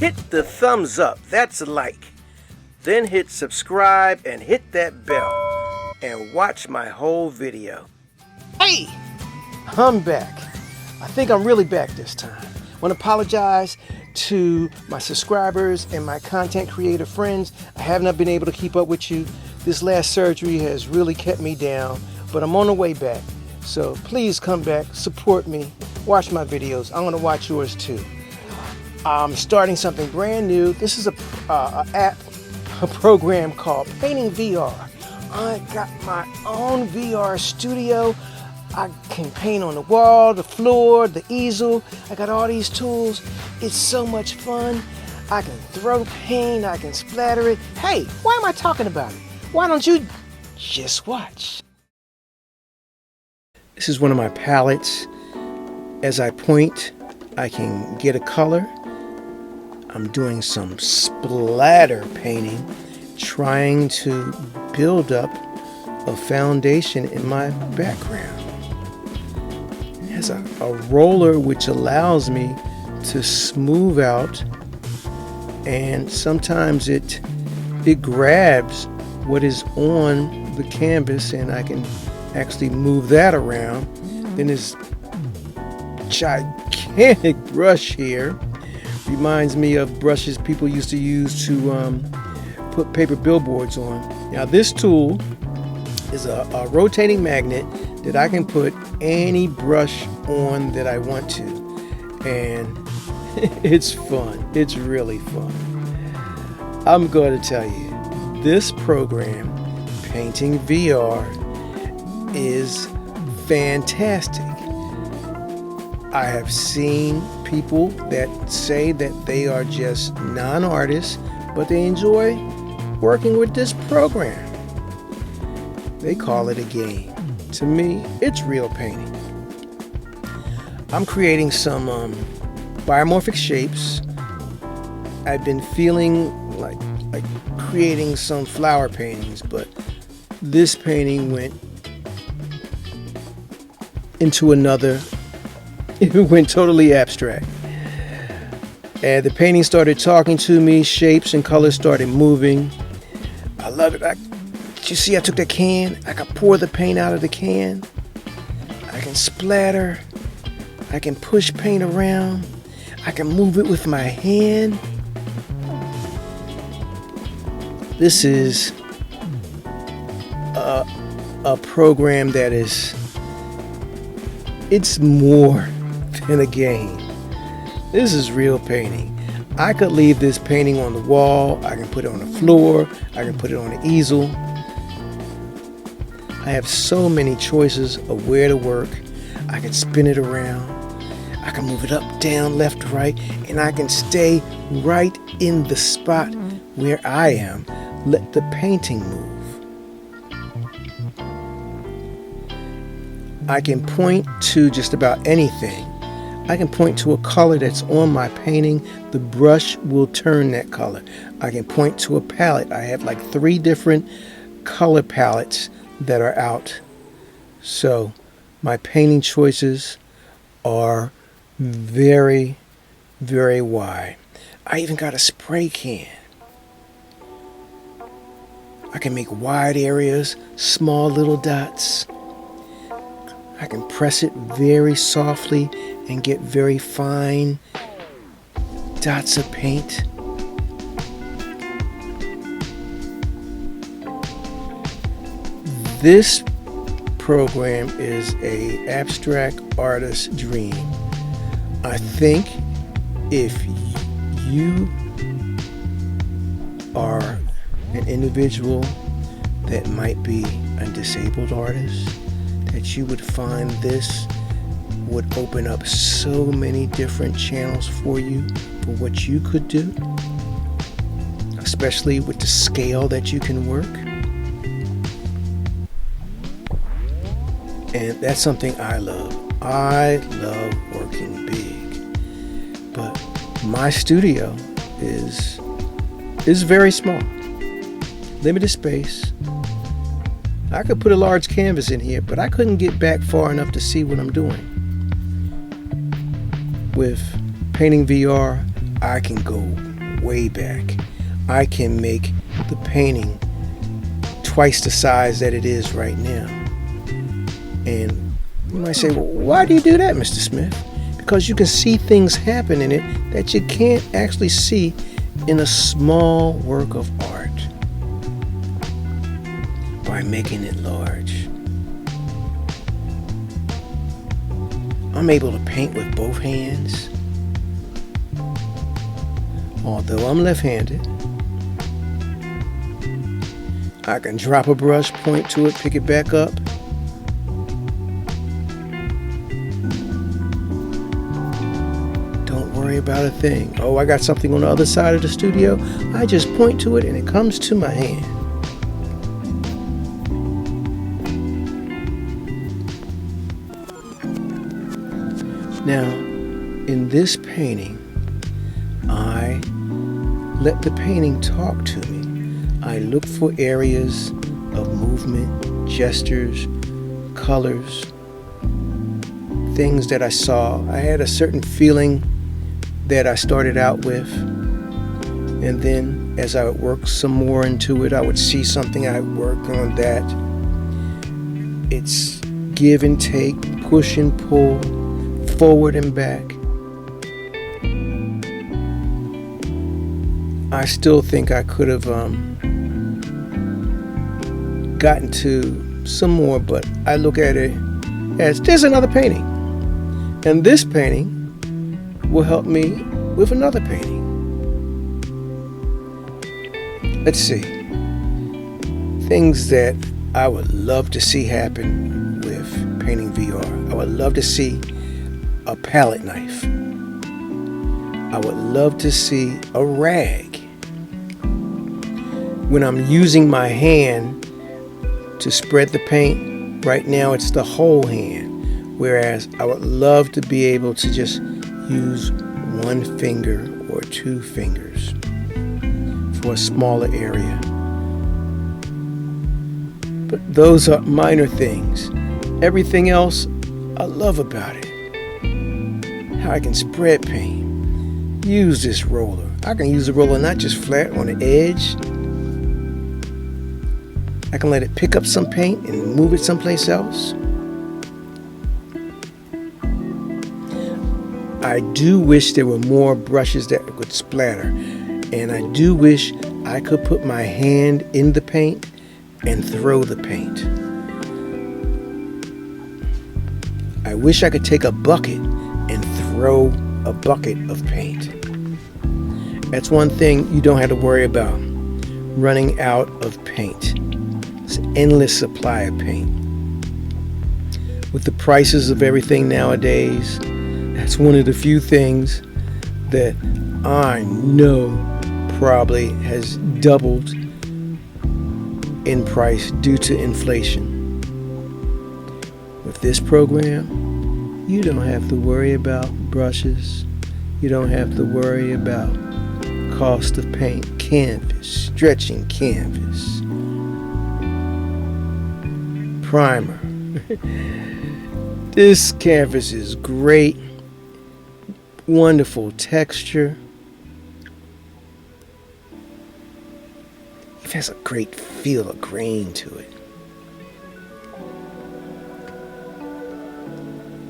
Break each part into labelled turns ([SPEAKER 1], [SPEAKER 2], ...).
[SPEAKER 1] hit the thumbs up, that's a like. Then hit subscribe and hit that bell and watch my whole video. Hey, I'm back. I think I'm really back this time. I want to apologize to my subscribers and my content creator friends. I have not been able to keep up with you. This last surgery has really kept me down, but I'm on the way back. So please come back, support me, watch my videos. I'm going to watch yours too. I'm starting something brand new. This is a program called Painting VR. I got my own VR studio. I can paint on the wall, the floor, the easel. I got all these tools. It's so much fun. I can throw paint, I can splatter it. Hey, why am I talking about it? Why don't you just watch? This is one of my palettes. As I point, I can get a color. I'm doing some splatter painting, trying to build up a foundation in my background. It has a roller which allows me to smooth out, and sometimes it grabs what is on the canvas and I can actually move that around. Then this gigantic brush here reminds me of brushes people used to use to put paper billboards on. Now this tool is a rotating magnet that I can put any brush on that I want to, and it's fun. It's really fun. I'm going to tell you, this program, Painting VR, is fantastic. I have seen people that say that they are just non-artists, but they enjoy working with this program. They call it a game. To me, it's real painting. I'm creating some biomorphic shapes. I've been feeling like creating some flower paintings, but this painting went into another. It went totally abstract. And the painting started talking to me, shapes and colors started moving. I love it. You see, I took the can, I can pour the paint out of the can. I can splatter. I can push paint around. I can move it with my hand. This is a program that it's more than a game. This is real painting. I could leave this painting on the wall. I can put it on the floor. I can put it on the easel. I have so many choices of where to work. I can spin it around. I can move it up, down, left, right, and I can stay right in the spot where I am. Let the painting move. I can point to just about anything. I can point to a color that's on my painting. The brush will turn that color. I can point to a palette. I have like 3 different color palettes that are out. So my painting choices are very, very wide. I even got a spray can. I can make wide areas, small little dots. I can press it very softly and get very fine dots of paint. This program is an abstract artist's dream. I think if you are an individual that might be a disabled artist, that you would find this would open up so many different channels for you for what you could do, especially with the scale that you can work. And that's something I love. I love working big. But my studio is very small. Limited space. I could put a large canvas in here, but I couldn't get back far enough to see what I'm doing. With Painting VR, I can go way back. I can make the painting twice the size that it is right now. And you might say, well, why do you do that, Mr. Smith? Because you can see things happen in it that you can't actually see in a small work of art by making it large. I'm able to paint with both hands. Although I'm left-handed, I can drop a brush, point to it, pick it back up. Don't worry about a thing. Oh, I got something on the other side of the studio. I just point to it and it comes to my hand. Now, in this painting, I let the painting talk to me. I look for areas of movement, gestures, colors, things that I saw. I had a certain feeling that I started out with, and then as I would work some more into it, I would see something, I would work on that. It's give and take, push and pull, forward and back. I still think I could have gotten to some more, but I look at it as there's another painting, and this painting will help me with another painting. Let's see. Things that I would love to see happen with painting VR. I would love to see a palette knife. I would love to see a rag. When I'm using my hand to spread the paint, right now it's the whole hand, whereas I would love to be able to just use one finger or two fingers for a smaller area. But those are minor things. Everything else I love about it. How I can spread paint. Use this roller. I can use the roller not just flat on the edge. I can let it pick up some paint and move it someplace else. I do wish there were more brushes that would splatter. And I do wish I could put my hand in the paint and throw the paint. I wish I could take a bucket and throw a bucket of paint. That's one thing you don't have to worry about, running out of paint. It's an endless supply of paint. With the prices of everything nowadays, that's one of the few things that I know probably has doubled in price due to inflation. With this program, you don't have to worry about brushes. You don't have to worry about cost of paint, canvas, stretching canvas, primer. This canvas is great, wonderful texture. It has a great feel of grain to it.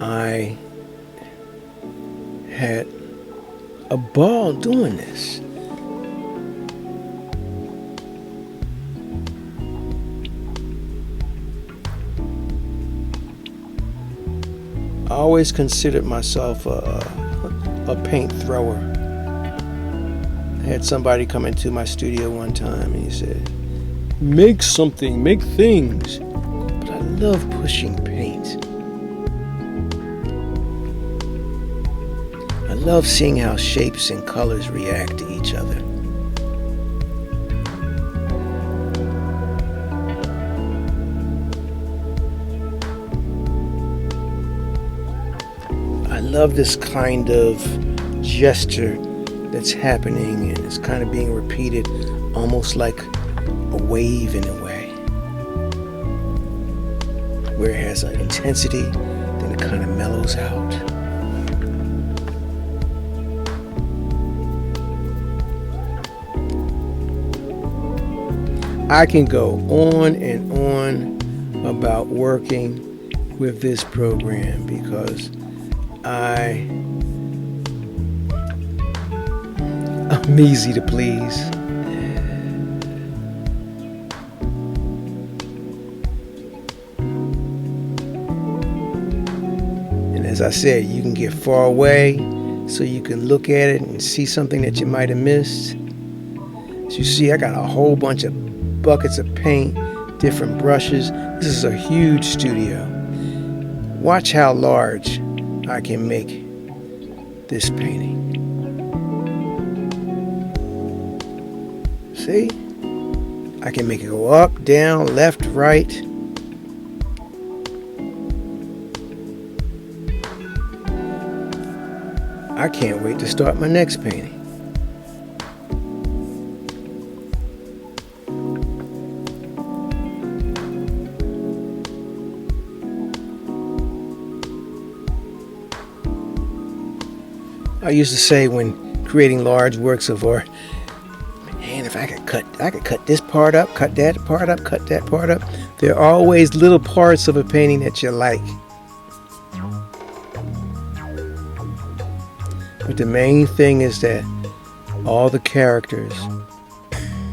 [SPEAKER 1] I had a ball doing this. I always considered myself a paint thrower. I had somebody come into my studio one time and he said, "Make something, make things." But I love pushing paint. I love seeing how shapes and colors react to each other. I love this kind of gesture that's happening, and it's kind of being repeated almost like a wave in a way, where it has an intensity, then it kind of mellows out. I can go on and on about working with this program because I'm easy to please. And as I said, you can get far away so you can look at it and see something that you might have missed. As you see, I got a whole bunch of buckets of paint, different brushes. This is a huge studio. Watch how large I can make this painting. See? I can make it go up, down, left, right. I can't wait to start my next painting. I used to say when creating large works of art, man, if I could cut this part up, cut that part up, cut that part up. There are always little parts of a painting that you like. But the main thing is that all the characters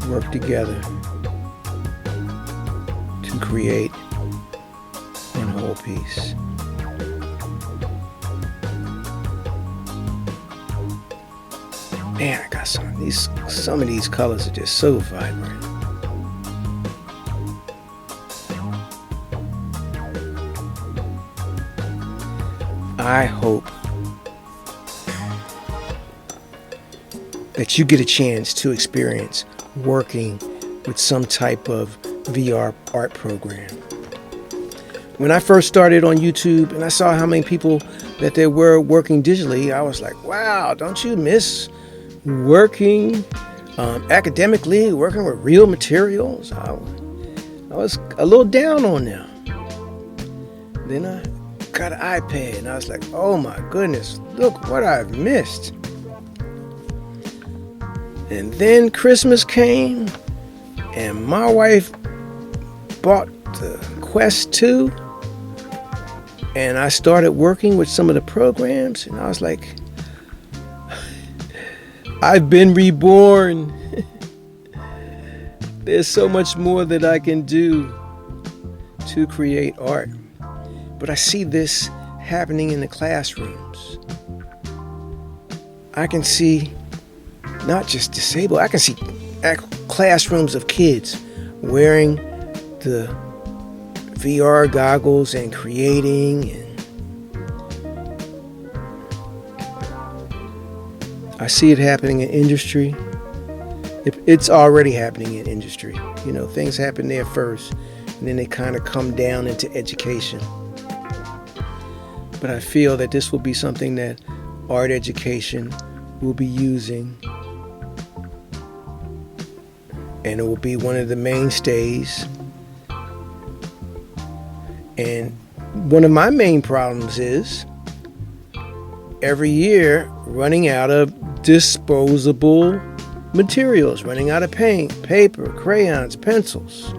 [SPEAKER 1] work together to create one whole piece. Man, I got some of these colors are just so vibrant. I hope that you get a chance to experience working with some type of VR art program. When I first started on YouTube and I saw how many people that there were working digitally, I was like, wow, don't you miss working academically, working with real materials? I was a little down on them. Then I got an iPad and I was like, oh my goodness, look what I've missed. And then Christmas came and my wife bought the Quest 2 and I started working with some of the programs and I was like, I've been reborn. There's so much more that I can do to create art. But I see this happening in the classrooms. I can see not just disabled, I can see classrooms of kids wearing the VR goggles and creating. And I see it happening in industry. It's already happening in industry. You know, things happen there first, and then they kind of come down into education. But I feel that this will be something that art education will be using, and it will be one of the mainstays. And one of my main problems is every year running out of disposable materials, running out of paint, paper, crayons, pencils.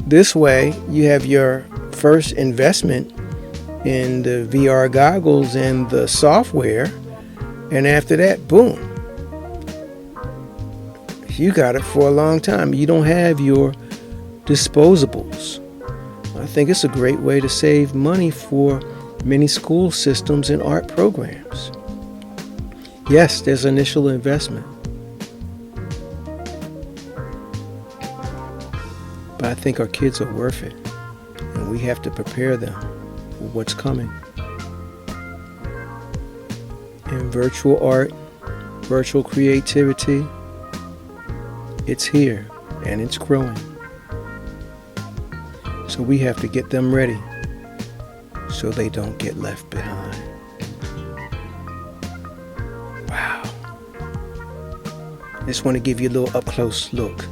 [SPEAKER 1] This way, you have your first investment in the VR goggles and the software, and after that, boom. You got it for a long time. You don't have your disposables. I think it's a great way to save money for many school systems and art programs. Yes, there's initial investment, but I think our kids are worth it, and we have to prepare them for what's coming. And virtual art, virtual creativity, it's here and it's growing. So we have to get them ready so they don't get left behind. Wow. Just want to give you a little up-close look.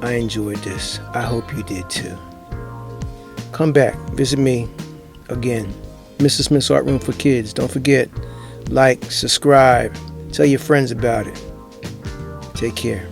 [SPEAKER 1] I enjoyed this. I hope you did too. Come back, visit me again. Mr. Smith's Art Room for Kids. Don't forget, like, subscribe, Tell your friends about it. Take care.